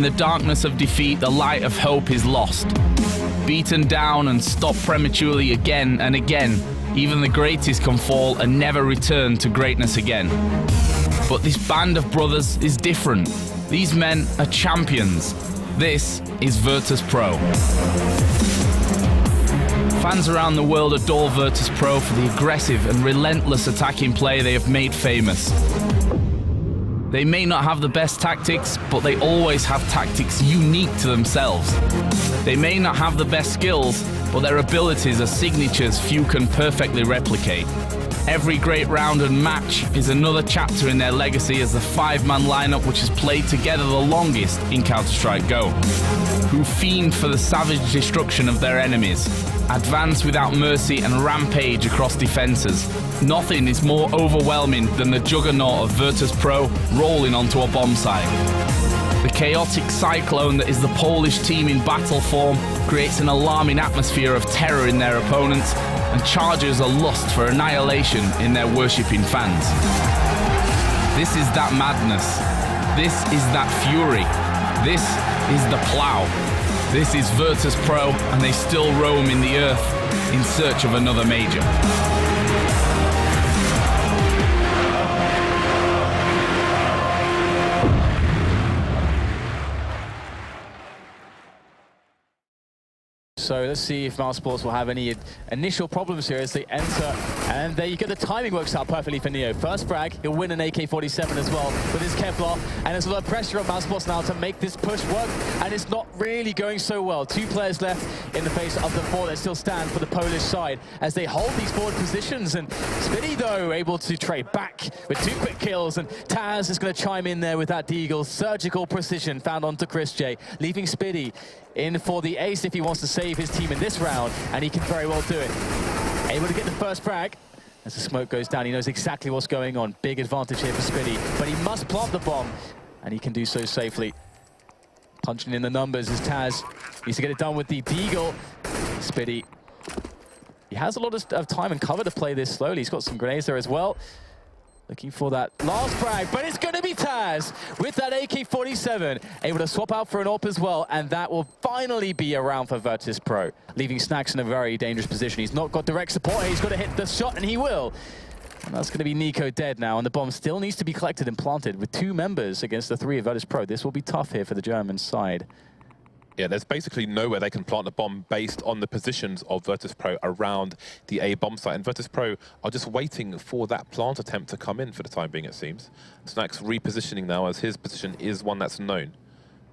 the darkness of defeat, the light of hope is lost. Beaten down and stopped prematurely again and again, even the greatest can fall and never return to greatness again. But this band of brothers is different. These men are champions. This is Vertus Pro. Fans around the world adore Vertus Pro for the aggressive and relentless attacking play they have made famous. They may not have the best tactics, but they always have tactics unique to themselves. They may not have the best skills, but their abilities are signatures few can perfectly replicate. Every great round and match is another chapter in their legacy as the five-man lineup which has played together the longest in Counter-Strike Go, who fiend for the savage destruction of their enemies, advance without mercy and rampage across defenses. Nothing is more overwhelming than the juggernaut of Virtus Pro rolling onto a bomb site. The chaotic cyclone that is the Polish team in battle form creates an alarming atmosphere of terror in their opponents and charges a lust for annihilation in their worshipping fans. This is that madness. This is that fury. This is the plow. This is Virtus Pro, and they still roam in the earth in search of another major. So let's see if Mousesports will have any initial problems here as they enter. And there you go, the timing works out perfectly for Neo. First frag, he'll win an AK-47 as well with his Kevlar. And there's a lot of pressure on Mousesports now to make this push work. And it's not really going so well. Two players left in the face of the four that still stand for the Polish side as they hold these forward positions. And Spitty, though, able to trade back with two quick kills. And Taz is going to chime in there with that Deagle. Surgical precision found onto Chris J, leaving Spitty in for the ace if he wants to save his team in this round, and he can very well do it. Able to get the first frag. As the smoke goes down, he knows exactly what's going on. Big advantage here for Spitty, but he must plant the bomb, and he can do so safely. Punching in the numbers is Taz. Needs to get it done with the Deagle. Spitty, he has a lot of time and cover to play this slowly. He's got some grenades there as well. Looking for that last frag, but it's going to be Taz with that AK-47, able to swap out for an AWP as well, and that will finally be a round for Virtus Pro, leaving Snacks in a very dangerous position. He's not got direct support, he's got to hit the shot, and he will. And that's going to be Nico dead now, and the bomb still needs to be collected and planted with two members against the three of Virtus Pro. This will be tough here for the German side. Yeah, there's basically nowhere they can plant the bomb based on the positions of Virtus Pro around the A bomb site. And Virtus Pro are just waiting for that plant attempt to come in for the time being, it seems. Snacks repositioning now as his position is one that's known.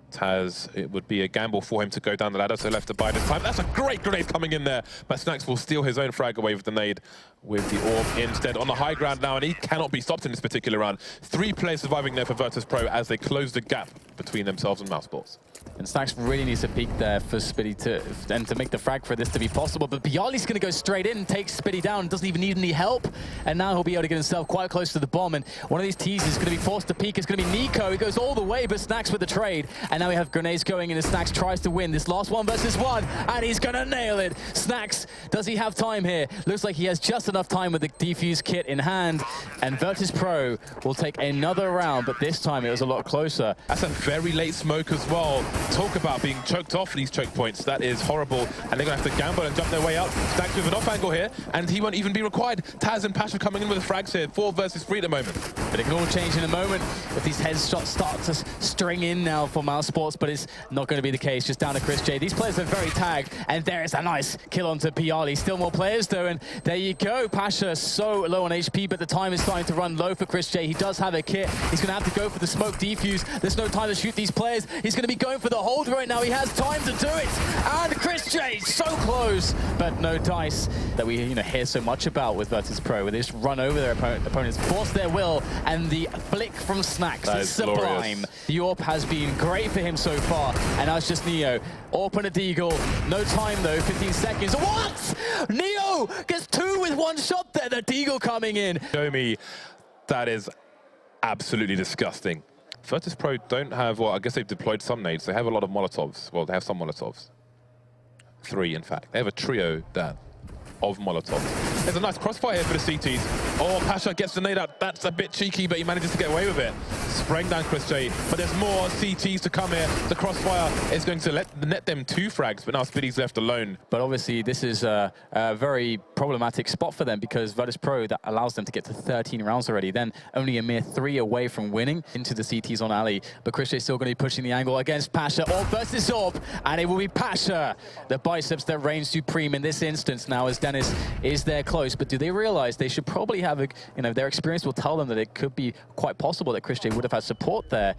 Taz, it would be a gamble for him to go down the ladder, so left to bide his time. That's a great grenade coming in there, but Snacks will steal his own frag away with the nade with the AWP instead on the high ground now, and he cannot be stopped in this particular round. Three players surviving there for Virtus Pro as they close the gap between themselves and Mousesports. And Snacks really needs to peek there for Spitty to make the frag for this to be possible. But Bialy's going to go straight in and take Spitty down. Doesn't even need any help. And now he'll be able to get himself quite close to the bomb. And one of these tees is going to be forced to peek. It's going to be Nico. He goes all the way, but Snacks with the trade. And now we have grenades going in as Snacks tries to win this last 1v1. And he's going to nail it. Snacks, does he have time here? Looks like he has just enough time with the defuse kit in hand. And Virtus Pro will take another round, but this time it was a lot closer. That's a very late smoke as well. Talk about being choked off these choke points. That is horrible. And they're going to have to gamble and jump their way out. Snacks with an off angle here, and he won't even be required. Taz and Pasha coming in with the frags here. 4 versus 3 at the moment. But it can all change in a moment if these headshots start to string in now for Mousesports, but it's not going to be the case. Just down to Chris J. These players are very tagged, and there is a nice kill onto Bialy. Still more players though, and there you go. Pasha so low on HP, but the time is starting to run low for Chris J. He does have a kit. He's going to have to go for the smoke defuse. There's no time to shoot these players. He's going to be going for the hold right now. He has time to do it, and Chris J so close, but no dice that we hear so much about with Virtus Pro, where they just run over their opponents, force their will, and the flick from Snacks is sublime. Glorious. The AWP has been great for him so far, and now it's just Neo. AWP and a Deagle. No time though, 15 seconds. What? Neo gets 2 with 1 shot there. The Deagle coming in. Show me, that is absolutely disgusting. Virtus Pro don't have, well, I guess they've deployed some nades. They have a lot of Molotovs. Well, they have some Molotovs. 3, in fact. They have a trio there of Molotovs. There's a nice crossfire here for the CTs. Oh, Pasha gets the nade out. That's a bit cheeky, but he manages to get away with it. spraying down Chris J, but there's more CTs to come here. The crossfire is going to net them 2 frags, but now Spiddy's left alone. But obviously, this is a very problematic spot for them because Virtus.Pro, that allows them to get to 13 rounds already. Then only a mere 3 away from winning into the CTs on Ali. But Chris J's still going to be pushing the angle against Pasha. Orb versus Orb, and it will be Pasha, the biceps that reigns supreme in this instance now as Dennis is there close. But do they realize they should probably have, their experience will tell them that it could be quite possible that Chris J would have had support there.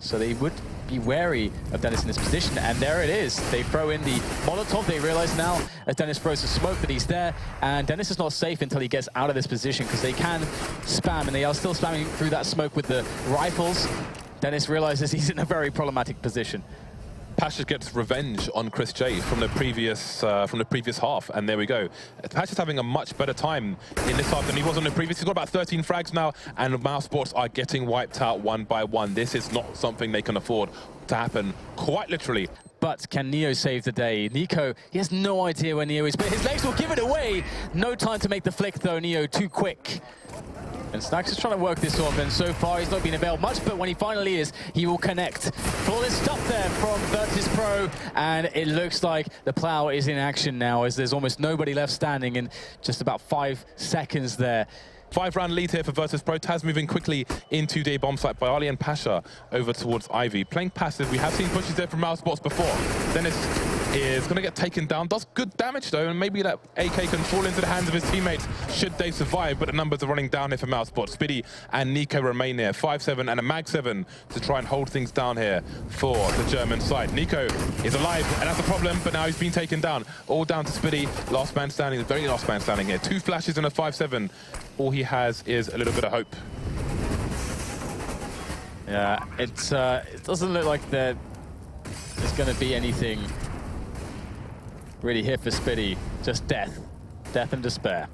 So they would be wary of Dennis in this position, and there it is. They throw in the Molotov. They realize now, as Dennis throws the smoke, that he's there, and Dennis is not safe until he gets out of this position, because they can spam, and they are still spamming through that smoke with the rifles. Dennis realizes he's in a very problematic position. Pasha gets revenge on Chris J from the previous half, and there we go. Pasha's having a much better time in this half than he was on the previous. He's got about 13 frags now, and Mousesports are getting wiped out one by one. This is not something they can afford to happen, quite literally. But can Neo save the day? Nico, he has no idea where Neo is, but his legs will give it away. No time to make the flick, though, Neo, too quick. And Snax is trying to work this off, and so far he's not been availed much, but when he finally is, he will connect. Flawless stop there from Virtus.Pro, and it looks like the plow is in action now, as there's almost nobody left standing in just about 5 seconds there. 5-round lead here for Virtus.Pro. Taz moving quickly into the bomb site by Ali and Pasha over towards Ivy. Playing passive, we have seen pushes there from Mousesports before. Dennis is going to get taken down. Does good damage though, and maybe that AK can fall into the hands of his teammates should they survive, but the numbers are running down here for Mousesports. Spiddy and Nico remain there. 5-7 and a mag-7 to try and hold things down here for the German side. Nico is alive, and that's a problem, but now he's been taken down. All down to Spiddy. Last man standing, the very last man standing here. 2 flashes and a 5-7. All he has is a little bit of hope. Yeah, it doesn't look like there's going to be anything really here for Spiddy. Just death. Death and despair.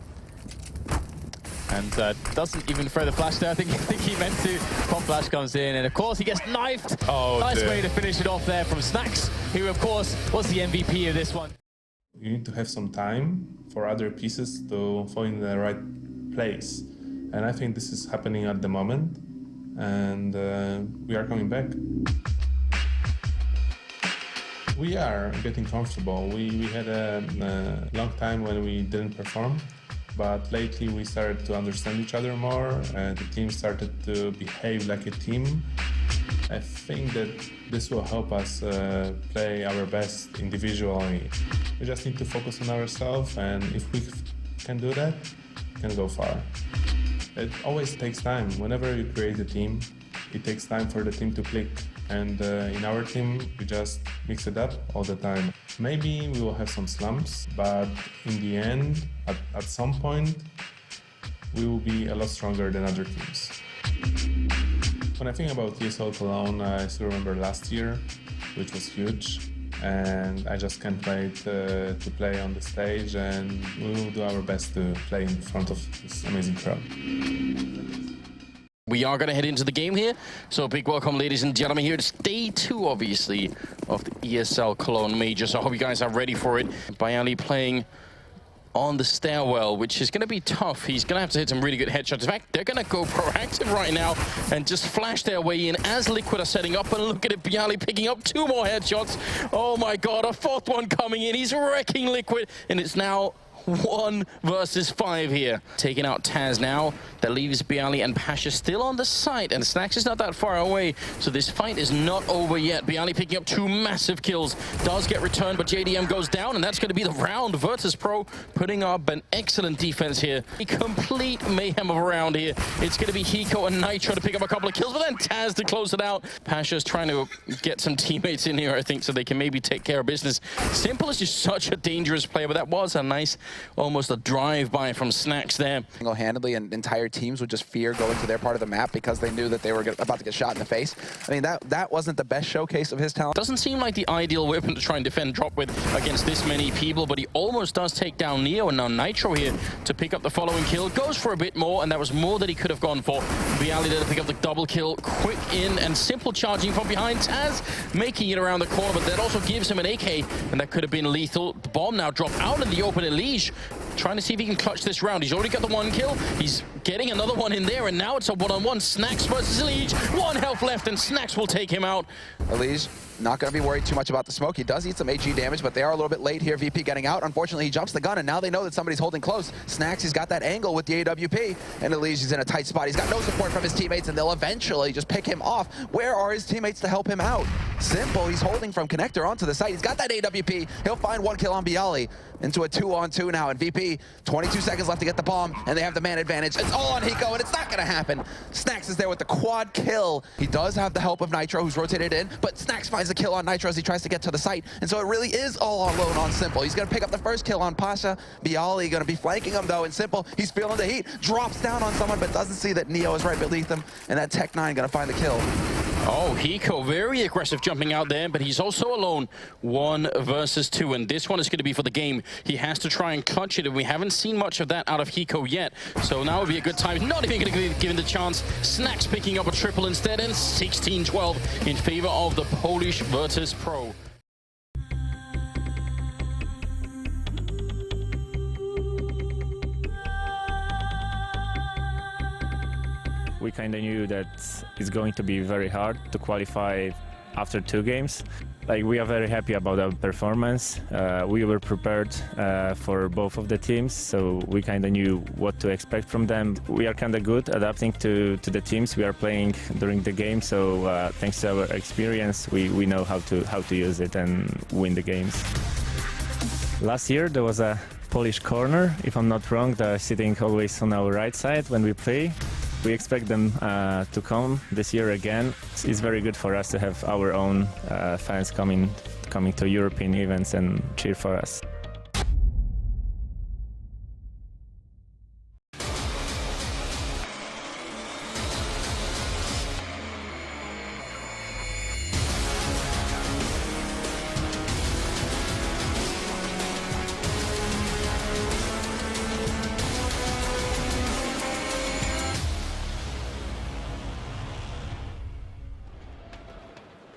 And doesn't even throw the flash there. I think he meant to. Pop flash comes in, and of course he gets knifed. Oh, nice dear. way to finish it off there from Snax, who of course was the MVP of this one. You need to have some time for other pieces to fall in the right place. And I think this is happening at the moment, and we are coming back. We are getting comfortable. We had a long time when we didn't perform, but lately we started to understand each other more, and the team started to behave like a team. I think that this will help us play our best individually. We just need to focus on ourselves, and if we can do that, we can go far. It always takes time. Whenever you create a team, it takes time for the team to click. And in our team, we just mix it up all the time. Maybe we will have some slumps, but in the end, at some point, we will be a lot stronger than other teams. When I think about ESL Cologne, I still remember last year, which was huge. And I just can't wait to play on the stage, and we will do our best to play in front of this amazing crowd. We are going to head into the game here, so a big welcome, ladies and gentlemen. Here it's day 2, obviously, of the ESL Cologne Major, so I hope you guys are ready for it. Bayali playing on the stairwell, which is going to be tough. He's going to have to hit some really good headshots. In fact, they're going to go proactive right now and just flash their way in as Liquid are setting up. And look at it, Bialy picking up 2 more headshots. Oh my god, a 4th one coming in. He's wrecking Liquid, and it's now 1 versus 5 here. Taking out Taz now. That leaves Bialy and Pasha still on the site, and Snax is not that far away, so this fight is not over yet. Bialy picking up 2 massive kills. Does get returned, but JDM goes down, and that's going to be the round. Virtus.Pro putting up an excellent defense here. A complete mayhem of a round here. It's going to be Hiko and Nitro to pick up a couple of kills, but then Taz to close it out. Pasha's trying to get some teammates in here, I think, so they can maybe take care of business. Simple is just such a dangerous player, but that was a nice, almost a drive-by from Snax there. Single-handedly, and entire teams would just fear going to their part of the map because they knew that they were about to get shot in the face. I mean, that wasn't the best showcase of his talent. Doesn't seem like the ideal weapon to try and defend drop with against this many people, but he almost does take down Neo, and now Nitro here to pick up the following kill. Goes for a bit more, and that was more than he could have gone for. Bialy there to pick up the double kill. Quick in and Simple charging from behind. Taz making it around the corner, but that also gives him an AK, and that could have been lethal. The bomb now dropped out in the open. Elige trying to see if he can clutch this round. He's already got the 1 kill. He's getting another one in there, and now it's a one-on-one. Snacks versus Elige. 1 health left, and Snacks will take him out. Elige not going to be worried too much about the smoke. He does eat some AG damage, but they are a little bit late here. VP getting out. Unfortunately, he jumps the gun, and now they know that somebody's holding close. Snacks, he's got that angle with the AWP, and Elige is in a tight spot. He's got no support from his teammates, and they'll eventually just pick him off. Where are his teammates to help him out? Simple, he's holding from connector onto the site. He's got that AWP. He'll find 1 kill on Bialy. Into a 2-on-2 now, and VP, 22 seconds left to get the bomb, and they have the man advantage. It's all on Hiko, and it's not going to happen. Snacks is there with the quad kill. He does have the help of Nitro, who's rotated in, but Snacks finds a kill on Nitro as he tries to get to the site, and so it really is all alone on Simple. He's going to pick up the first kill on Pasha. Bialy going to be flanking him, though, and Simple, he's feeling the heat, drops down on someone, but doesn't see that Neo is right beneath him, and that Tech9 going to find the kill. Oh, Hiko, very aggressive jumping out there, but he's also alone. 1 versus 2, and this one is going to be for the game. He has to try and clutch it, and we haven't seen much of that out of Hiko yet. So now would be a good time. Not even going to be given the chance. Snacks picking up a triple instead, and 16-12 in favor of the Polish Virtus.Pro. We kind of knew that it's going to be very hard to qualify after 2 games. Like, we are very happy about our performance. We were prepared for both of the teams, so we kind of knew what to expect from them. We are kind of good adapting to the teams we are playing during the game, so thanks to our experience, we know how to use it and win the games. Last year there was a Polish corner, if I'm not wrong. They're sitting always on our right side when we play. We expect them to come this year again. It's very good for us to have our own fans coming to European events and cheer for us.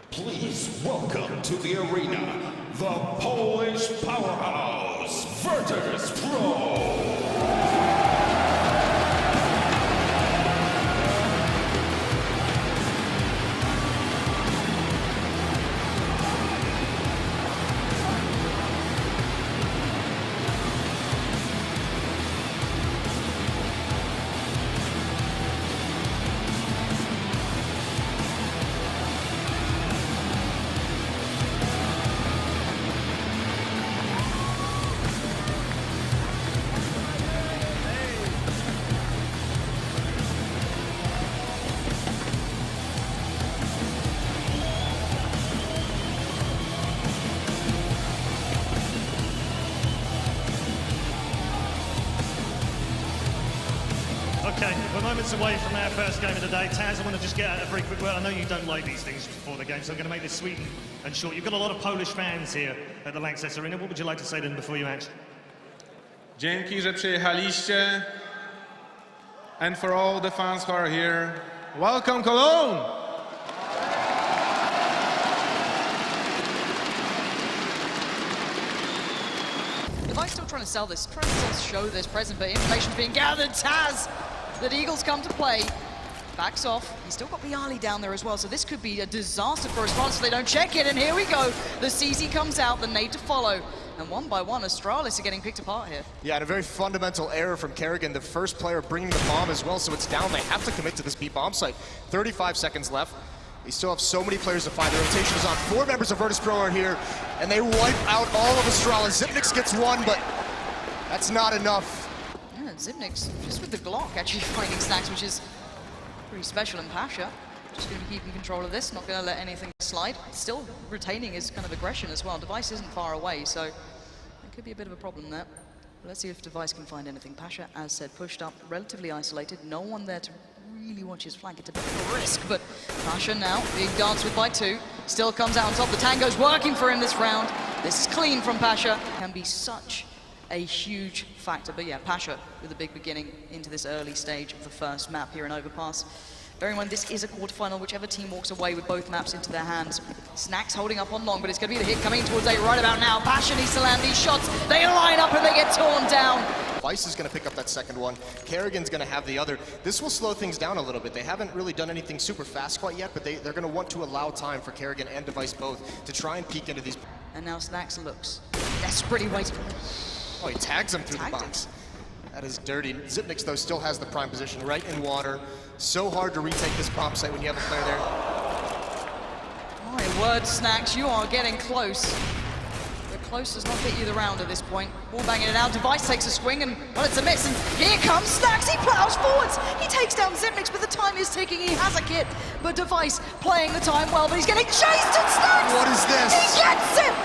Please welcome to the arena, the Polish powerhouse, Vertus Pro. Okay, we're moments away from our first game of the day. Taz, I want to just get out a very quick word. I know you don't like these things before the game, so I'm going to make this sweet and short. You've got a lot of Polish fans here at the Lanxess Arena. What would you like to say to them before you answer? Dzięki, że przyjechaliście. And for all the fans who are here, welcome Cologne! Device still trying to sell this, trying to still show this present, but information's being gathered. Taz, that Eagles come to play, backs off. He's still got Bialy down there as well, so this could be a disaster for response if they don't check it. And here we go. The CZ comes out, the nade to follow. And one by one, Astralis are getting picked apart here. Yeah, and a very fundamental error from Kerrigan, the first player bringing the bomb as well, so it's down. They have to commit to this B bomb site. 35 seconds left. They still have so many players to find. The rotation is on. 4 members of Virtus Pro are here, and they wipe out all of Astralis. Zipnix gets 1, but that's not enough. Yeah, Zipnix, just with the Glock, actually finding Snacks, which is pretty special. And Pasha, just going to be keeping control of this, not going to let anything slide. Still retaining his kind of aggression as well. Device isn't far away, so it could be a bit of a problem there. But let's see if Device can find anything. Pasha, as said, pushed up, relatively isolated. No one there to really watch his flank. It's a bit of a risk, but Pasha now being danced with by 2. Still comes out on top. The tango's working for him this round. This is clean from Pasha. Can be such a huge factor. But yeah, Pasha with a big beginning into this early stage of the first map here in Overpass. Bearing in mind, this is a quarterfinal. Whichever team walks away with both maps into their hands. Snacks holding up on long, but it's going to be the hit coming towards A right about now. Pasha needs to land these shots. They line up and they get torn down. Vice is going to pick up that second one. Kerrigan's going to have the other. This will slow things down a little bit. They haven't really done anything super fast quite yet, but they're going to want to allow time for Kerrigan and Device both to try and peek into these. And now Snax looks desperately waiting. Oh, he tags him through the box. That is dirty. Zipnix, though, still has the prime position right in water. So hard to retake this bomb site when you have a player there. My word, Snax, you are getting close. The close does not get you the round at this point. Ball banging it out. Device takes a swing, and well, it's a miss. And here comes Snax. He plows forwards. He takes down Zipnix, but the time is ticking. He has a kit, but Device playing the time well, but he's getting chased. And Snax! What is this? He gets him!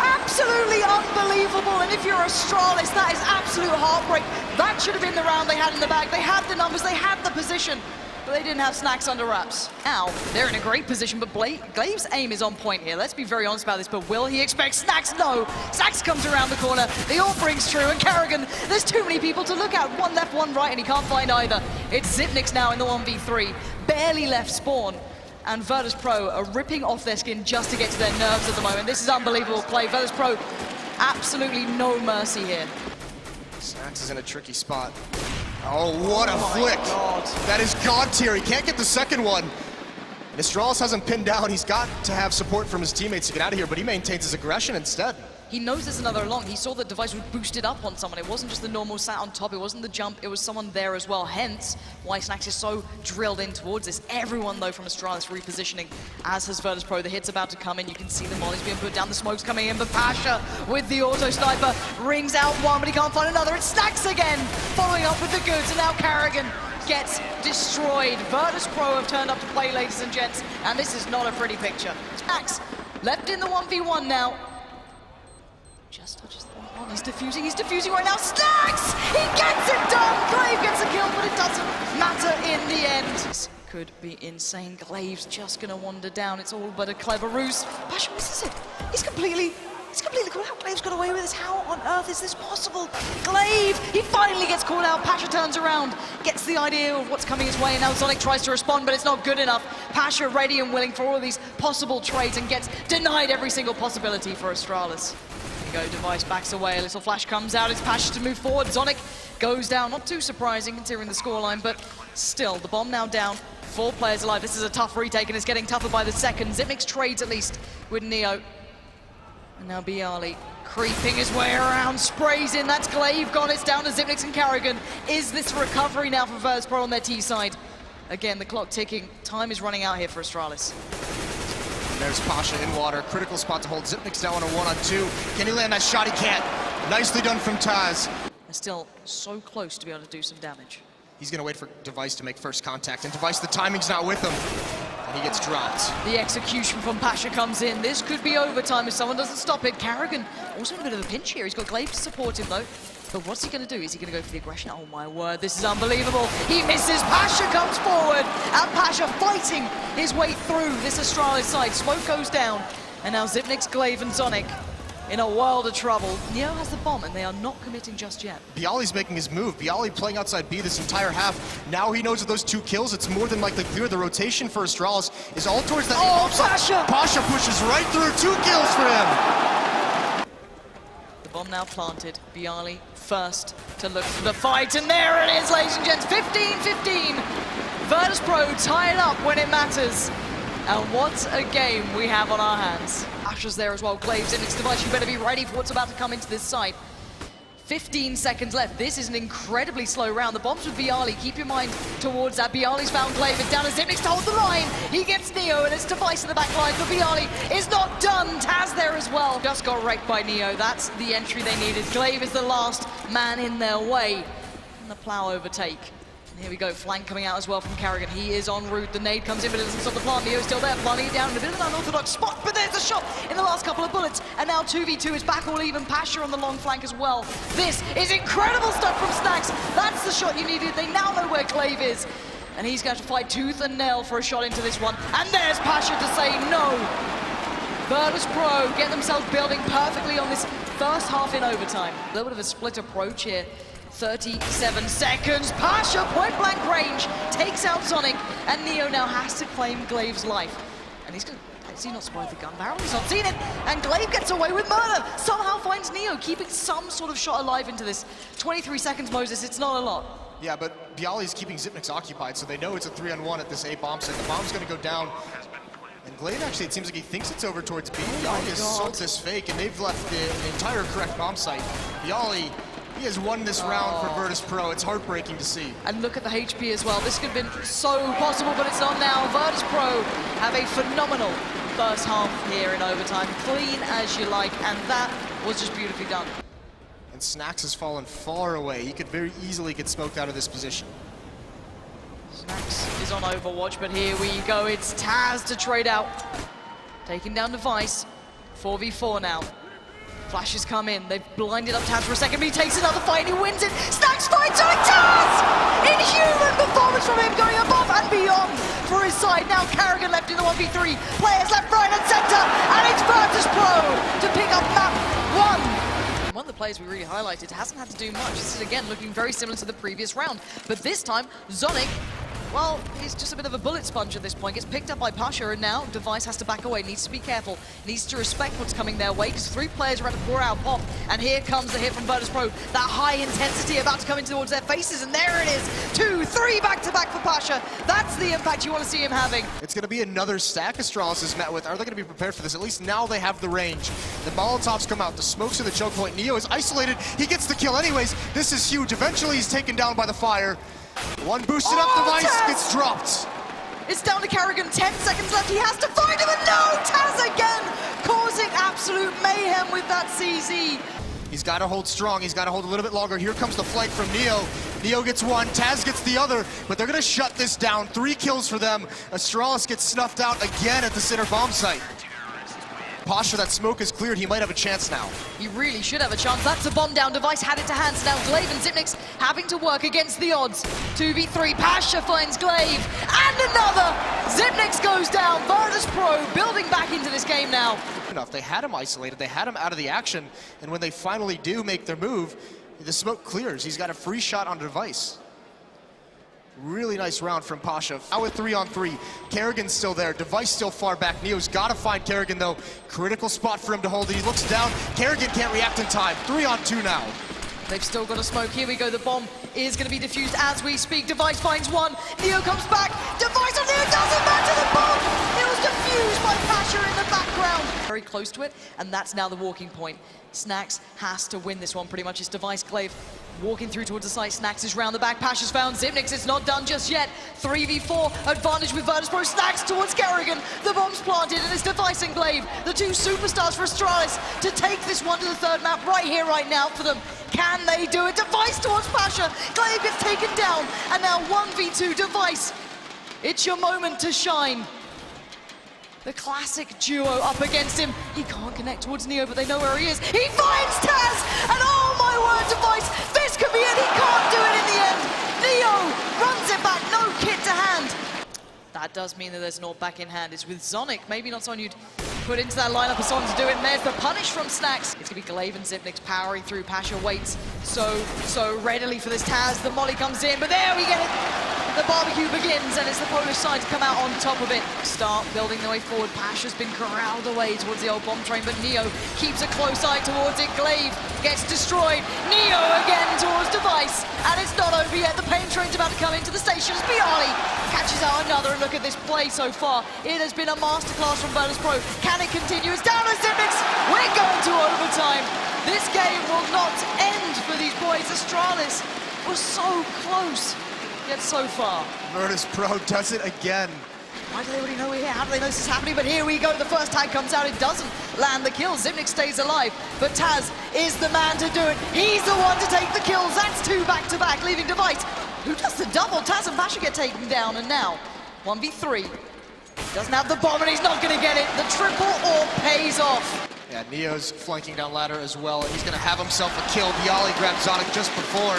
Absolutely unbelievable, and if you're Astralis, that is absolute heartbreak. That should have been the round they had in the bag. They had the numbers, they had the position, but they didn't have Snax under wraps. Now, they're in a great position, but Glave's aim is on point here. Let's be very honest about this, but will he expect Snax? No. Snax comes around the corner, the ult brings true, and Kerrigan, there's too many people to look at. One left, one right, and he can't find either. It's Zipnix now in the 1v3, barely left spawn. And Virtus.Pro are ripping off their skin just to get to their nerves at the moment. This is unbelievable play. Virtus.Pro, absolutely no mercy here. Snax is in a tricky spot. Oh, what a flick. God. That is God tier. He can't get the second one. And Astralis hasn't pinned down. He's got to have support from his teammates to get out of here, but he maintains his aggression instead. He knows there's another long. He saw that Device was boosted up on someone. It wasn't just the normal sat on top. It wasn't the jump. It was someone there as well. Hence, why Snax is so drilled in towards this. Everyone, though, from Astralis repositioning, as has Virtus.Pro. The hit's about to come in. You can see the mollies being put down. The smoke's coming in. But Pasha, with the auto sniper, rings out one, but he can't find another. It's Snax again, following up with the goods. And now Kerrigan gets destroyed. Virtus.Pro have turned up to play, ladies and gents, and this is not a pretty picture. Snax left in the 1v1 now. Just touches the one. He's defusing right now. Snax! He gets it done! Glaive gets a kill, but it doesn't matter in the end. This could be insane. Glaive's just gonna wander down. It's all but a clever ruse. Pasha misses it. He's completely called out. Glaive's got away with this. How on earth is this possible? Glaive, he finally gets called out. Pasha turns around, gets the idea of what's coming his way, and now Sonic tries to respond, but it's not good enough. Pasha ready and willing for all of these possible trades and gets denied every single possibility for Astralis. Go, Device backs away, a little flash comes out, it's Pasha to move forward, Sonic goes down, not too surprising considering the scoreline, but still, the bomb now down, 4 players alive. This is a tough retake and it's getting tougher by the second. Zipnix trades at least with Neo. And now Bialy creeping his way around, sprays in, that's Glaive gone, it's down to Zipnix and Kerrigan. Is this recovery now for Virtus.Pro on their T side? Again, the clock ticking, time is running out here for Astralis. There's Pasha in water, critical spot to hold Zipnix down on a 1-on-2. Can he land that shot? He can't. Nicely done from Taz. They're still so close to be able to do some damage. He's gonna wait for Device to make first contact, and Device, the timing's not with him, and he gets dropped. The execution from Pasha comes in. This could be overtime if someone doesn't stop it. Kerrigan also in a bit of a pinch here. He's got Glaive to support him though. But what's he going to do? Is he going to go for the aggression? Oh my word, this is unbelievable. He misses, Pasha comes forward, and Pasha fighting his way through this Astralis side. Smoke goes down, and now Zipnix, Glaive, and Sonic in a world of trouble. Neo has the bomb, and they are not committing just yet. Bialy's making his move. Bialy playing outside B this entire half. Now he knows that those 2 kills, it's more than likely clear. The rotation for Astralis is all towards that. Oh, Pasha! Pasha pushes right through, 2 kills for him. Bomb now planted. Bialy first to look for the fight, and there it is, ladies and gents. 15-15. Virtus.Pro tied up when it matters. And what a game we have on our hands. Asher's there as well. Glaive's in its Device. You better be ready for what's about to come into this side. 15 seconds left. This is an incredibly slow round. The bombs with Bialy. Keep your mind towards that. Bialy's found Glaive. It's down to Zipnix to hold the line. He gets Neo, and it's Device in the back line. But Bialy is not done. Taz there as well. Just got wrecked by Neo. That's the entry they needed. Glaive is the last man in their way. And the plow overtake. And here we go, flank coming out as well from Kerrigan. He is en route, the nade comes in, but it doesn't stop the plant. Neo's still there, planting it down in a bit of an unorthodox spot, but there's a shot in the last couple of bullets, and now 2v2 is back all even. Pasha on the long flank as well. This is incredible stuff from Snax. That's the shot you needed. They now know where Glaive is, and he's going to fight tooth and nail for a shot into this one, and there's Pasha to say no. Virtus.Pro get themselves building perfectly on this first half in overtime. A little bit of a split approach here. 37 seconds, Pasha point blank range, takes out Sonic, and Neo now has to claim Glaive's life. And he's going to Has he not spotted the gun barrel? He's not seen it, and Glaive gets away with murder. Somehow finds Neo, keeping some sort of shot alive into this. 23 seconds, Moses, it's not a lot. Yeah, but Bialy's keeping Zipnik's occupied, so they know it's a 3-on-1 at this A bomb site. The bomb's gonna go down. And Glaive actually, it seems like he thinks it's over towards B. Bialy has sold this fake, and they've left the entire correct bomb site. Bialy, he has won this round for Virtus.Pro. It's heartbreaking to see. And look at the HP as well. This could have been so possible, but it's not now. Virtus.Pro have a phenomenal first half here in overtime. Clean as you like, and that was just beautifully done. And Snacks has fallen far away. He could very easily get smoked out of this position. Snacks is on Overwatch, but here we go. It's Taz to trade out. Taking down Device. 4v4 now. Flashes come in. They've blinded up Taz for a second, but he takes another fight and he wins it. Snacks fights on Taz! Inhuman performance from him, going above and beyond for his side. Now Carrigan left in the 1v3. Players left, right, and center. And it's Virtus.Pro to pick up map 1. One of the players we really highlighted hasn't had to do much. This is again looking very similar to the previous round. But this time, Zonic, well, he's just a bit of a bullet sponge at this point. Gets picked up by Pasha, and now Device has to back away. Needs to be careful. Needs to respect what's coming their way, because 3 players are about to pour out pop. And here comes the hit from Virtus.Pro. That high intensity about to come in towards their faces, and there it is. 2, 3 back-to-back for Pasha. That's the impact you want to see him having. It's going to be another stack Astralis is met with. Are they going to be prepared for this? At least now they have the range. The Molotovs come out. The smokes to the choke point. Neo is isolated. He gets the kill anyways. This is huge. Eventually he's taken down by the fire. One boosted up Device Taz gets dropped. It's down to Carrigan, 10 seconds left. He has to find him, and no! Taz again, causing absolute mayhem with that CZ. He's got to hold strong. He's got to hold a little bit longer. Here comes the flank from Neo. Neo gets one, Taz gets the other, but they're going to shut this down. 3 kills for them. Astralis gets snuffed out again at the center bomb site. Pasha, that smoke is cleared. He might have a chance now. He really should have a chance. That's a bomb down. Device had it to hand. So now Glaive and Zipnik's having to work against the odds. 2v3. Pasha finds Glaive. And another. Zipnik's goes down. Virtus.Pro building back into this game now. Enough. They had him isolated. They had him out of the action. And when they finally do make their move, the smoke clears. He's got a free shot on Device. Really nice round from Pasha. Now with 3-on-3. Kerrigan's still there. Device still far back. Neo's got to find Kerrigan, though. Critical spot for him to hold it. He looks down. Kerrigan can't react in time. 3-on-2 now. They've still got a smoke. Here we go. The bomb is going to be defused as we speak. Device finds one. Neo comes back. Device on Neo doesn't matter. The bomb! It was defused by Pasha in the background. Very close to it, and that's now the walking point. Snacks has to win this one pretty much. It's Device, Glaive walking through towards the site. Snacks is round the back. Pasha's found Zipnik's. It's not done just yet. 3v4 advantage with Virtus.Pro. Snacks towards Kerrigan. The bomb's planted, and it's Device and Glaive, the 2 superstars for Astralis, to take this one to the 3rd map right here, right now for them. Can they do it? Device towards Pasha. Glaive gets taken down, and now 1v2 Device. It's your moment to shine. The classic duo up against him. He can't connect towards Neo, but they know where he is. He finds Taz! And oh my word, Device, this could be it. He can't do it in the end. Neo runs it back, no kit to hand. That does mean that there's an AWP back in hand. It's with Zonic, maybe not someone you'd put into that lineup as someone to do it. And there's the punish from Snacks. It's gonna be Glaive and Zipnik's powering through. Pasha waits so readily for this Taz. The molly comes in, but there we get it. The barbecue begins, and it's the Polish side to come out on top of it. Start building their way forward. Pasha's been corralled away towards the old bomb train, but Neo keeps a close eye towards it. Glaive gets destroyed. Neo again towards Device, and it's not over yet. The pain train's about to come into the station. Bialy catches out another, and look at this play so far. It has been a masterclass from Virtus.Pro. Can it continue? It's down to Zipnik's. We're going to overtime. This game will not end for these boys. Astralis was so close. Yet so far. Virtus.Pro does it again. Why do they already know we're here? How do they know this is happening? But here we go. The first tag comes out. It doesn't land the kill. Zipnik stays alive. But Taz is the man to do it. He's the one to take the kills. That's 2 back-to-back, leaving Device, who does the double. Taz and Pasha get taken down. And now, 1v3. Doesn't have the bomb, and he's not going to get it. The triple AWP pays off. Yeah, Neo's flanking down ladder as well. He's going to have himself a kill. Bialy grabbed Zonic just before.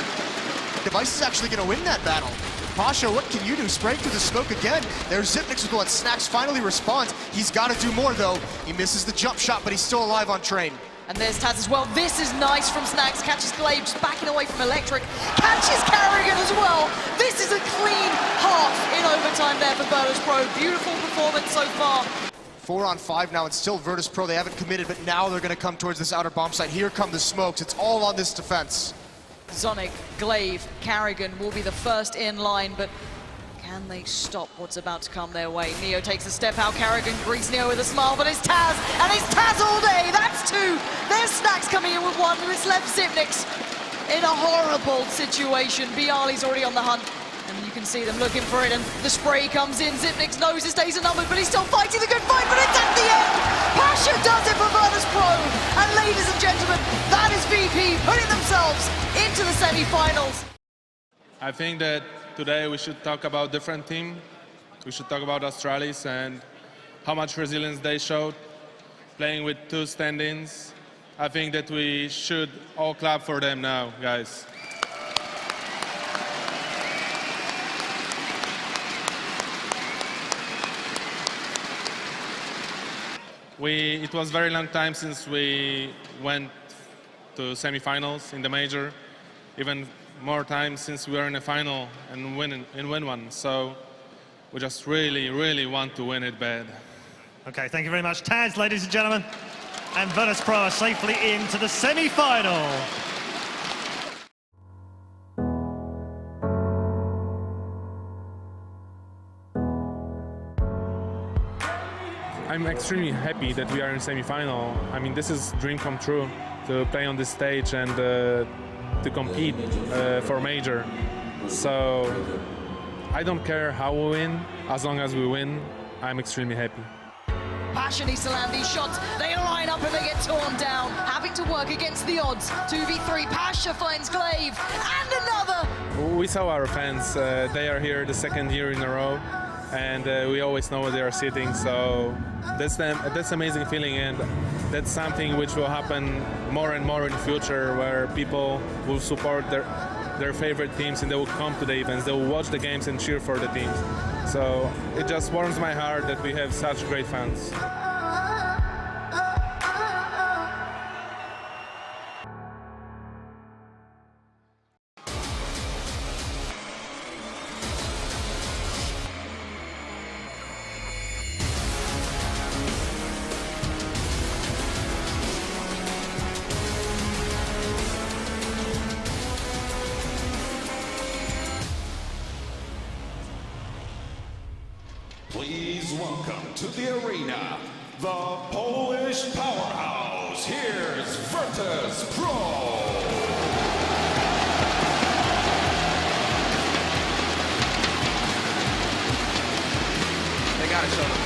Device is actually going to win that battle. Pasha, what can you do? Spraying through the smoke again. There's Zipnik's with one. Snacks finally responds. He's got to do more, though. He misses the jump shot, but he's still alive on train. And there's Taz as well. This is nice from Snacks. Catches Glaive, just backing away from Electric. Catches Carrigan as well. This is a clean half in overtime there for Vertus.Pro. Beautiful performance so far. 4 on 5 now, and still Virtus.Pro, they haven't committed, but now they're going to come towards this outer bomb site. Here come the smokes. It's all on this defense. Zonic, Glaive, Carrigan will be the first in line, but can they stop what's about to come their way? Neo takes a step out, Carrigan greets Neo with a smile, but it's Taz, and it's Taz all day! That's 2! There's Snacks coming in with 1, it's left Zipnix in a horrible situation. Bialy's already on the hunt, and you can see them looking for it, and the spray comes in. Zipnix knows his days are numbered, but he's still fighting the good fight, but it's at the end! Pasha does it for Virtus.Pro, and ladies and gentlemen, that is VP putting themselves into the semi-finals. I think that today we should talk about different team. We should talk about Australis and how much resilience they showed, playing with 2 stand-ins. I think that we should all clap for them now, guys. It was a very long time since we went to semi-finals in the major, even more time since we were in a final and win one. So we just really want to win it bad. Okay, thank you very much, Taz, ladies and gentlemen. And Virtus.Pro are safely into the semi-final. I'm extremely happy that we are in semi-final. I mean, this is dream come true to play on this stage and to compete for major. So I don't care how we win, as long as we win, I'm extremely happy. Pasha needs to land these shots. They line up and they get torn down, having to work against the odds. 2v3, Pasha finds Glaive, and another! We saw our fans, they are here the 2nd year in a row, and we always know where they are sitting, so that's amazing feeling, and that's something which will happen more and more in the future, where people will support their favorite teams and they will come to the events, they will watch the games and cheer for the teams. So it just warms my heart that we have such great fans. Please welcome to the arena, the Polish powerhouse. Here's Vertus.Pro. They gotta show them.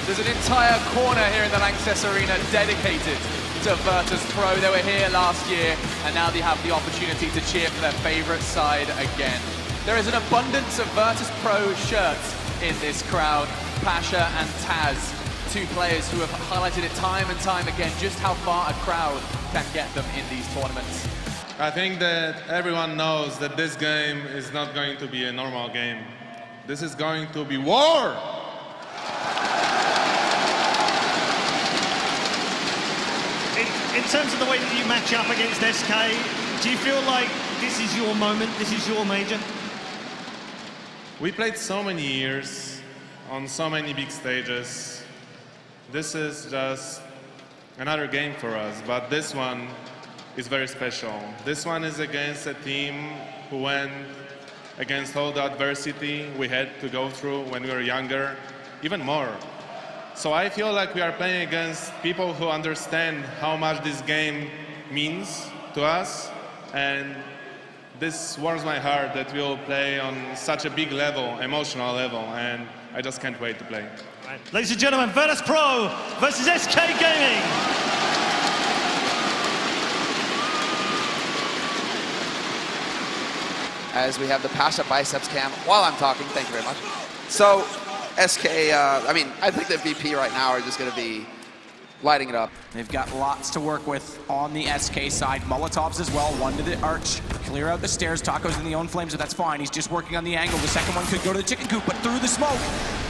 There's an entire corner here in the Lanxess Arena dedicated to Virtus.Pro. They were here last year, and now they have the opportunity to cheer for their favorite side again. There is an abundance of Virtus.Pro shirts in this crowd. Pasha and Taz, 2 players who have highlighted it time and time again, just how far a crowd can get them in these tournaments. I think that everyone knows that this game is not going to be a normal game. This is going to be war! In terms of the way that you match up against SK, do you feel like this is your moment, this is your major? We played so many years on so many big stages. This is just another game for us, but this one is very special. This one is against a team who went against all the adversity we had to go through when we were younger, even more. So I feel like we are playing against people who understand how much this game means to us, and this warms my heart that we will play on such a big level, emotional level, and I just can't wait to play. Right. Ladies and gentlemen, Virtus.Pro versus SK Gaming. As we have the Pasha biceps cam while I'm talking, thank you very much. So SK, I think that VP right now are just going to be lighting it up. They've got lots to work with on the SK side. Molotovs as well, 1 to the arch. Clear out the stairs. Taco's in the own flames, but that's fine. He's just working on the angle. The second one could go to the chicken coop, but through the smoke.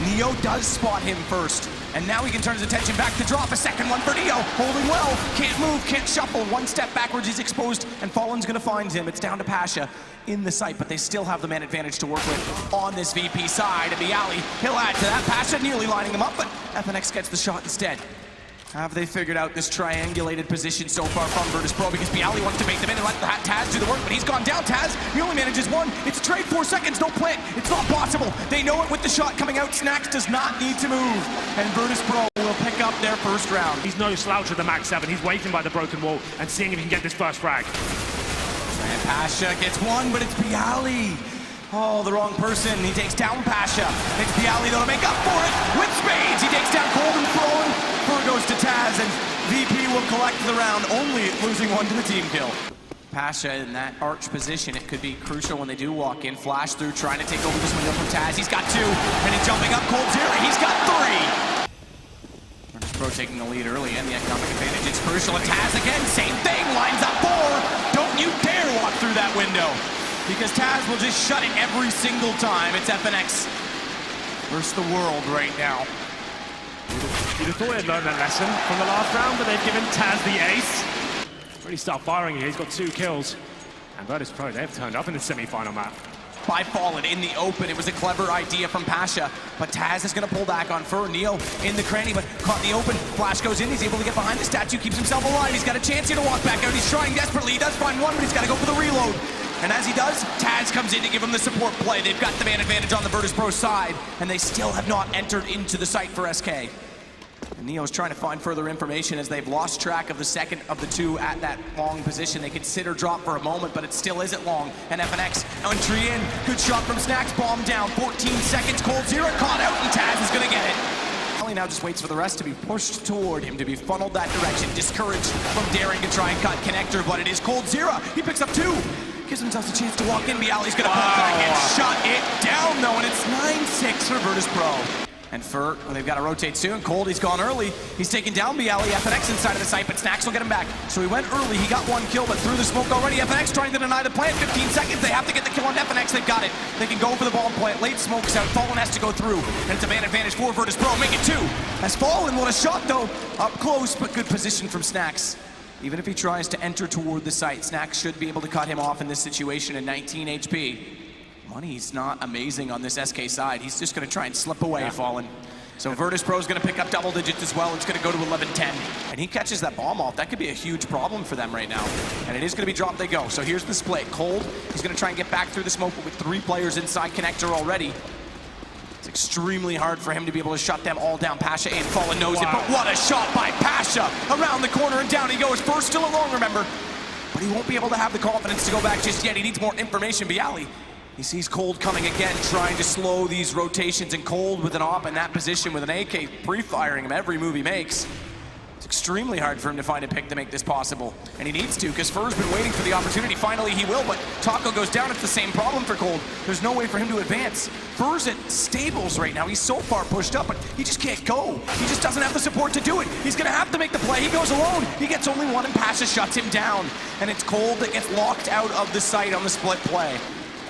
Neo does spot him first. And now he can turn his attention back to drop. A second one for Neo, holding well. Can't move, can't shuffle. One step backwards, he's exposed, and Fallen's gonna find him. It's down to Pasha in the site, but they still have the man advantage to work with on this VP side. And Bialy, he'll add to that. Pasha nearly lining them up, but FNX gets the shot instead. Have they figured out this triangulated position so far from Virtus.Pro? Because Bialy wants to make them in and let Taz do the work, but he's gone down. Taz, he only manages one. It's a trade, 4 seconds, don't plant. It's not possible. They know it with the shot coming out. Snax does not need to move. And Virtus.Pro will pick up their first round. He's no slouch at the Max 7. He's waiting by the broken wall and seeing if he can get this first frag. And Pasha gets one, but it's Bialy. Oh, the wrong person. He takes down Pasha. It's Bialy though to make up for it with spades. He takes down Cold and Fallen. Fur goes to Taz, and VP will collect the round, only losing one to the team kill. Pasha in that arch position, it could be crucial when they do walk in. Flash through, trying to take over this window from Taz. He's got 2, and he's jumping up Cold Zero. He's got 3. Virtus.Pro taking the lead early and the economic advantage. It's crucial, and Taz again, same thing, lines up 4. Don't you dare walk through that window, because Taz will just shut it every single time. It's FNX versus the world right now. You'd have thought he'd learned that lesson from the last round, but they've given Taz the ace. Really start firing here. He's got 2 kills. And Virtus.Pro, they've turned up in the semi-final map. By Fallen in the open. It was a clever idea from Pasha, but Taz is going to pull back on Fur. Neo in the cranny, but caught in the open. Flash goes in. He's able to get behind the statue, keeps himself alive. He's got a chance here to walk back out. He's trying desperately. He does find one, but he's got to go for the reload. And as he does, Taz comes in to give him the support play. They've got the man advantage on the Virtus.Pro side, and they still have not entered into the site for SK. And Neo's trying to find further information as they've lost track of the second of the 2 at that long position. They consider drop for a moment, but it still isn't long. And FNX entry in. Good shot from Snax. Bomb down. 14 seconds. Cold Zero caught out, and Taz is going to get it. Ellie now just waits for the rest to be pushed toward him, to be funneled that direction. Discouraged from daring to try and cut connector, but it is Cold Zero. He picks up 2. Gives himself a chance to walk in. Bialy's going to pull back and shut it down, though, and it's 9-6 for Virtus.Pro. And Fur, well, they've got to rotate soon. Cold, he's gone early. He's taken down Bialy. FNX inside of the site, but Snax will get him back. So he went early. He got 1 kill, but through the smoke already. FNX trying to deny the plant. 15 seconds. They have to get the kill on FNX. They've got it. They can go for the bomb plant. Late smoke's out. Fallen has to go through. And it's a man advantage for Virtus.Pro. Make it 2. As Fallen, what a shot, though. Up close, but good position from Snax. Even if he tries to enter toward the site, Snax should be able to cut him off in this situation at 19 HP. Money's not amazing on this SK side. He's just going to try and slip away, Fallen. So Virtus.Pro is going to pick up double digits as well. It's going to go to 11-10. And he catches that bomb off. That could be a huge problem for them right now. And it is going to be drop they go. So here's the split. Cold, he's going to try and get back through the smoke, but with 3 players inside connector already. It's extremely hard for him to be able to shut them all down. Pasha and Fallen knows it, but what a shot by Pasha. Around the corner and down he goes. First still alone, remember. But he won't be able to have the confidence to go back just yet. He needs more information. Bialy, he sees Cold coming again, trying to slow these rotations, and Cold with an op in that position with an AK pre-firing him every move he makes. It's extremely hard for him to find a pick to make this possible. And he needs to, because Fur's been waiting for the opportunity. Finally he will, but Taco goes down. It's the same problem for Cold. There's no way for him to advance. Fur's at stables right now. He's so far pushed up, but he just can't go. He just doesn't have the support to do it. He's gonna have to make the play. He goes alone. He gets only 1, and Pasha shuts him down. And it's Cold that gets locked out of the site on the split play.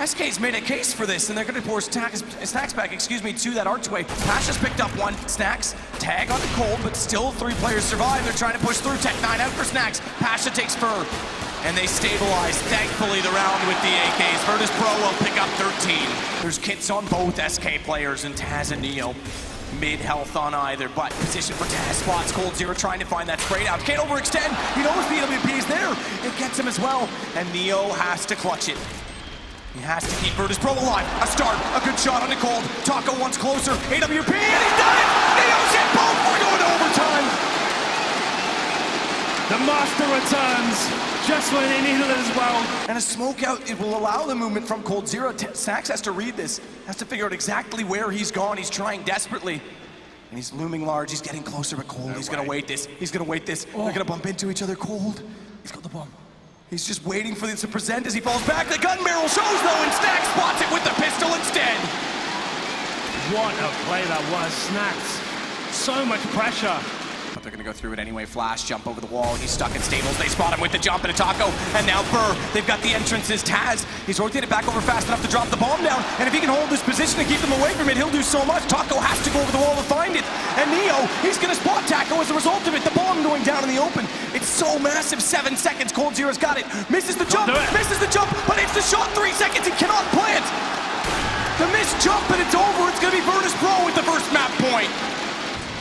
SK's made a case for this, and they're going to force Snax back, to that archway. Pasha's picked up 1. Snax, tag onto Cold, but still 3 players survive. They're trying to push through. Tech 9 out for Snax. Pasha takes Fur, and they stabilize, thankfully, the round with the AKs. Virtus.Pro will pick up 13. There's kits on both SK players, and Taz and Neo. Mid-health on either, but position for Taz. Spots Cold Zero trying to find that sprayed out. Can't overextend. He knows the EWP is there. It gets him as well, and Neo has to clutch it. He has to keep Virtus.Pro alive. A start, a good shot on the Cold. Taco once closer. AWP, and he's done it! Neo's hit both. We're going to overtime. The master returns just when they needed it as well. And a smoke out, it will allow the movement from Cold Zero. Snax has to read this, has to figure out exactly where he's gone. He's trying desperately. And he's looming large. He's getting closer, but Cold, he's going to wait this. He's going to wait this. They're going to bump into each other. Cold, he's got the bomb. He's just waiting for this to present as he falls back. The gun barrel shows though, and Snax spots it with the pistol instead. What a play that was, Snax. So much pressure. But they're going to go through it anyway. Flash, jump over the wall. He's stuck in stables. They spot him with the jump and a taco. And now Burr. They've got the entrances. Taz. He's rotated back over fast enough to drop the bomb down. And if he can hold this position and keep them away from it, he'll do so much. Taco has to go over the wall to find it. And Neo, he's going to spot Taco as a result of it. The bomb going down in the open. It's so massive. 7 seconds. Cold-Zero's got it. Misses the jump. Misses the jump. But it's the shot. 3 seconds. He cannot play it. The missed jump, and it's over. It's going to be Virtus.Pro with the first map point.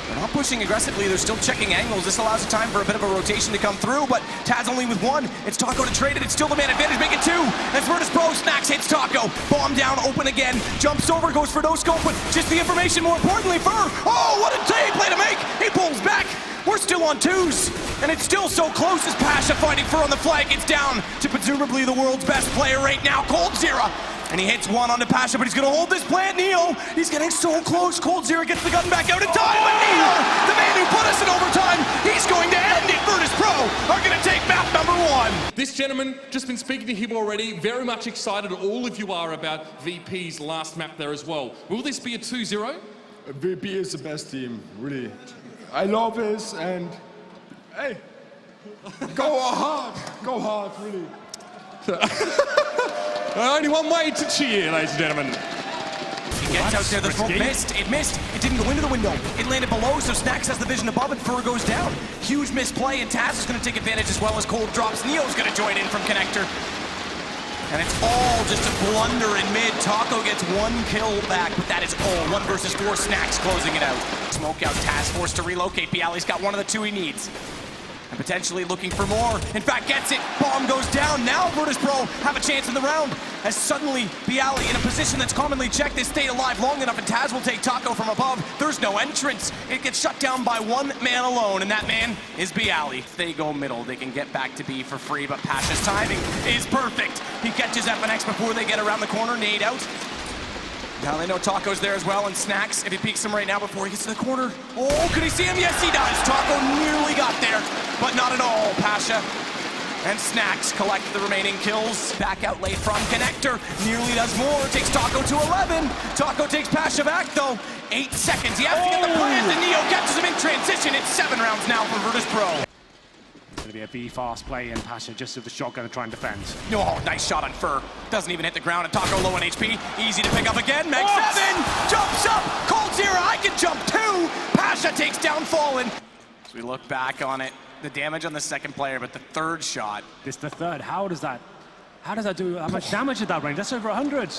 They're not pushing aggressively. They're still checking angles. This allows the time for a bit of a rotation to come through, but Taz only with 1. It's Taco to trade it. It's still the man advantage. Make it 2. As Virtus.Pro snacks, hits Taco. Bomb down, open again. Jumps over, goes for no scope, but just the information more importantly for... Oh, what a play to make. He pulls back. We're still on 2s, and it's still so close as Pasha fighting for on the flag. It's down to presumably the world's best player right now, Cold-Zero. And he hits 1 onto Pasha, but he's going to hold this plant. Neo, he's getting so close. Cold-Zero gets the gun back out in time, but Neo, the man who put us in overtime, he's going to end it. Virtus.Pro are going to take map number 1. This gentleman, just been speaking to him already, very much excited. All of you are about VP's last map there as well. Will this be a 2-0? VP is the best team, really. I love this, and hey, go hard, really. Only one way to cheer, ladies and gentlemen. He gets out there, the smoke missed. It missed. It didn't go into the window. It landed below, so Snacks has the vision above and Fur goes down. Huge misplay, and Taz is going to take advantage as well as Cold drops. Neo's going to join in from Connector. And it's all just a blunder in mid. Taco gets 1 kill back, but that is all. 1 versus 4, Snacks closing it out. Smoke out, Taz forced to relocate. Bialy's got 1 of the 2 he needs. And potentially looking for more. In fact, gets it. Bomb goes down. Now Virtus.Pro have a chance in the round. As suddenly, Bialy in a position that's commonly checked. They stay alive long enough, and Taz will take Taco from above. There's no entrance. It gets shut down by 1 man alone, and that man is Bialy. If they go middle, they can get back to B for free, but Pasha's timing is perfect. He catches FNX before they get around the corner. Nade out. Now they know Taco's there as well, and Snacks, if he peeks him right now before he gets to the corner. Oh, could he see him? Yes, he does. Taco nearly got there, but not at all. Pasha and Snacks collect the remaining kills. Back out late from Connector. Nearly does more. Takes Taco to 11. Taco takes Pasha back, though. 8 seconds. He has to get the plant, and Neo catches him in transition. It's 7 rounds now for Virtus.Pro. Going to be a B-fast play, and Pasha just with the shotgun to try and defend. Oh, nice shot on Fur. Doesn't even hit the ground, and Taco low on HP. Easy to pick up again. Meg 7 jumps up. Cold-Zero, I can jump 2. Pasha takes down Fallen. As we look back on it, the damage on the second player, but the third shot. This the third. How does that do? How much damage did that range? That's over 100.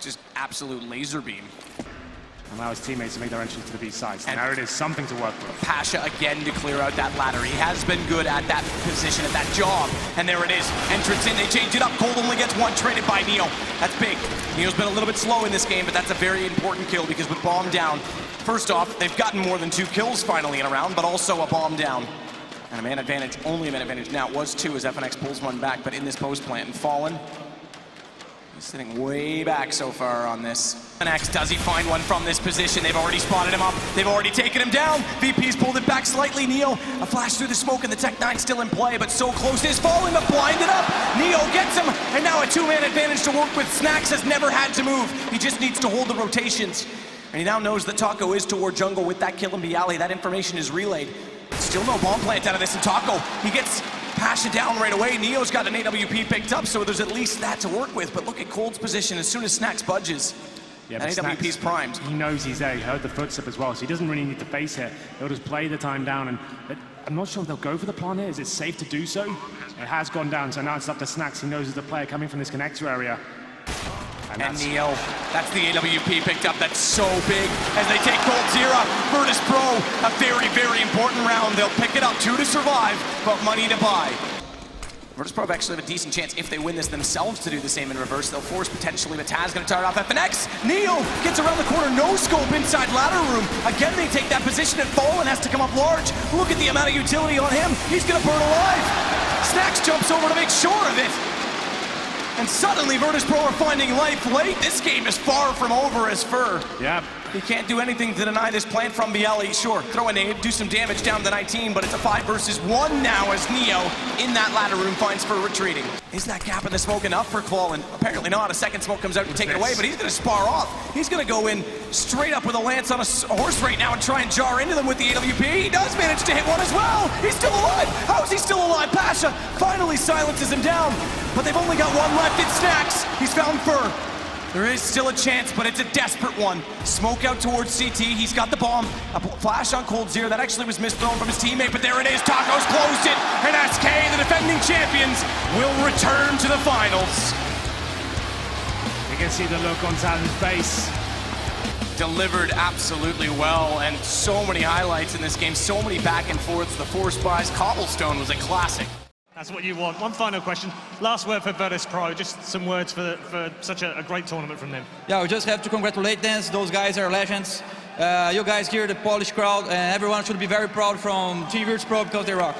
Just absolute laser beam. And now his teammates make their entrance to the B side. So now it is something to work with. Pasha again to clear out that ladder. He has been good at that position, at that job. And there it is. Entrance in, they change it up. Cold only gets 1, traded by Neo. That's big. Neo's been a little bit slow in this game, but that's a very important kill because with bomb down, first off, they've gotten more than 2 kills finally in a round, but also a bomb down. And a man advantage, only a man advantage. Now it was 2 as FNX pulls 1 back, but in this post plant and Fallen. He's sitting way back so far on this. FNX, does he find one from this position? They've already spotted him up. They've already taken him down. VP's pulled it back slightly. Neo, a flash through the smoke, and the Tech-9 still in play, but so close is Fallen, but blinded up. Neo gets him, and now a 2-man advantage to work with. Snacks has never had to move. He just needs to hold the rotations. And he now knows that Taco is toward jungle with that kill in Bialy. That information is relayed. Still no bomb plant out of this, and Taco, he gets Pasha down right away. Neo's got an AWP picked up, so there's at least that to work with. But look at Cold's position. As soon as Snacks budges, and AWP's primed. He knows he's there. He heard the footstep as well, so he doesn't really need to face it. He'll just play the time down, and I'm not sure if they'll go for the plan here. Is it safe to do so? It has gone down, so now it's up to Snacks. He knows there's a player coming from this connector area. And Neo, that's the AWP picked up. That's so big as they take Cold-Zero. Virtus.Pro, a very, very important round. They'll pick it up, 2 to survive, but money to buy. Virtus.Pro actually have a decent chance if they win this themselves to do the same in reverse. They'll force potentially, but Taz going to start off FNX. Neo gets around the corner, no scope inside ladder room. Again, they take that position and Fallen has to come up large. Look at the amount of utility on him. He's going to burn alive. Snacks jumps over to make sure of it. and suddenly Virtus.Pro are finding life late. This game is far from over as Fur. Yeah. He can't do anything to deny this plant from Bielli. Sure, throw a nade, do some damage down to 19, but it's a 5 versus 1 now as Neo in that ladder room finds Fur retreating. Is that gap in the smoke enough for Quallen? Apparently not. A second smoke comes out to take it away, but he's going to spar off. He's going to go in straight up with a lance on a horse right now and try and jar into them with the AWP. He does manage to hit one as well. He's still alive. How is he still alive? Pasha finally silences him down, but they've only got one left. It Snacks. He's found Fur. There is still a chance, but it's a desperate one. Smoke out towards CT. He's got the bomb. A flash on Cold Zero. That actually was misthrown from his teammate, but there it is. Taco's closed it. And SK, the defending champions, will return to the finals. You can see the look on Talon's face. Delivered absolutely well, and so many highlights in this game. So many back and forths. The force buys. Cobblestone was a classic. That's what you want. One final question. Last word for Virtus.Pro. Just some words for such a great tournament from them. Yeah, we just have to congratulate them. Those guys are legends. You guys here, the Polish crowd, and everyone should be very proud from Team Virtus.Pro because they rock.